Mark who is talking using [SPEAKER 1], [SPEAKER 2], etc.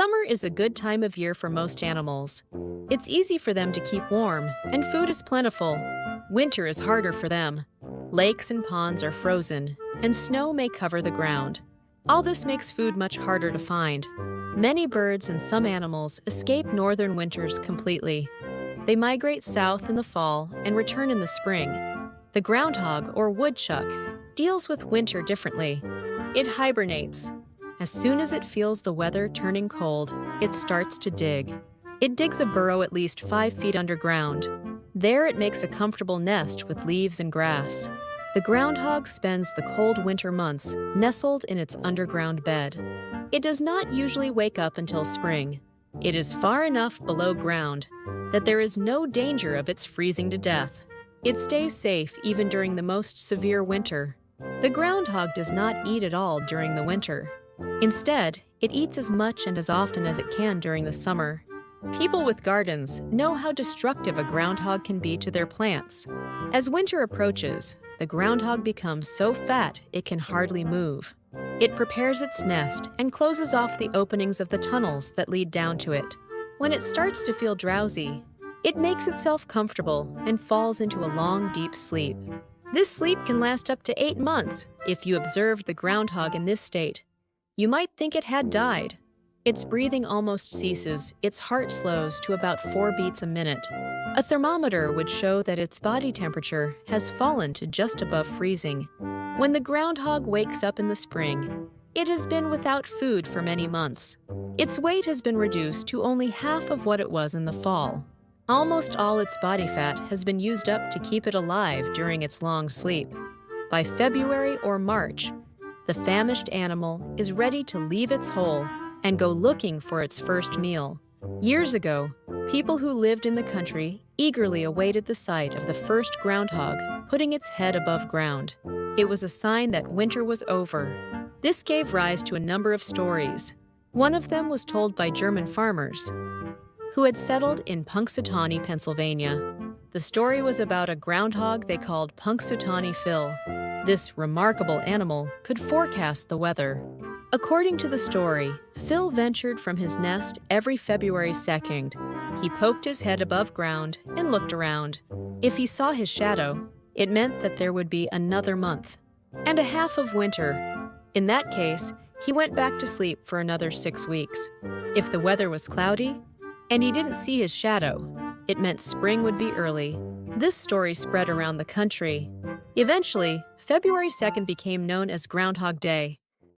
[SPEAKER 1] Summer is a good time of year for most animals. It's easy for them to keep warm, and food is plentiful. Winter is harder for them. Lakes and ponds are frozen, and snow may cover the ground. All this makes food much harder to find. Many birds and some animals escape northern winters completely. They migrate south in the fall and return in the spring. The groundhog, or woodchuck, deals with winter differently. It hibernates. As soon as it feels the weather turning cold, it starts to dig. It digs a burrow at least 5 feet underground. There it makes a comfortable nest with leaves and grass. The groundhog spends the cold winter months nestled in its underground bed. It does not usually wake up until spring. It is far enough below ground that there is no danger of its freezing to death. It stays safe even during the most severe winter. The groundhog does not eat at all during the winter. Instead, it eats as much and as often as it can during the summer. People with gardens know how destructive a groundhog can be to their plants. As winter approaches, the groundhog becomes so fat it can hardly move. It prepares its nest and closes off the openings of the tunnels that lead down to it. When it starts to feel drowsy, it makes itself comfortable and falls into a long, deep sleep. This sleep can last up to 8 months if you observed the groundhog in this state. You might think it had died. Its breathing almost ceases, its heart slows to about 4 beats a minute. A thermometer would show that its body temperature has fallen to just above freezing. When the groundhog wakes up in the spring, it has been without food for many months. Its weight has been reduced to only half of what it was in the fall. Almost all its body fat has been used up to keep it alive during its long sleep. By February or March, the famished animal is ready to leave its hole and go looking for its first meal. Years ago, people who lived in the country eagerly awaited the sight of the first groundhog putting its head above ground. It was a sign that winter was over. This gave rise to a number of stories. One of them was told by German farmers who had settled in Punxsutawney, Pennsylvania. The story was about a groundhog they called Punxsutawney Phil. This remarkable animal could forecast the weather. According to the story, Phil ventured from his nest every February 2nd. He poked his head above ground and looked around. If he saw his shadow, it meant that there would be another month and a half of winter. In that case, he went back to sleep for another 6 weeks. If the weather was cloudy and he didn't see his shadow, it meant spring would be early. This story spread around the country. Eventually, February 2nd became known as Groundhog Day.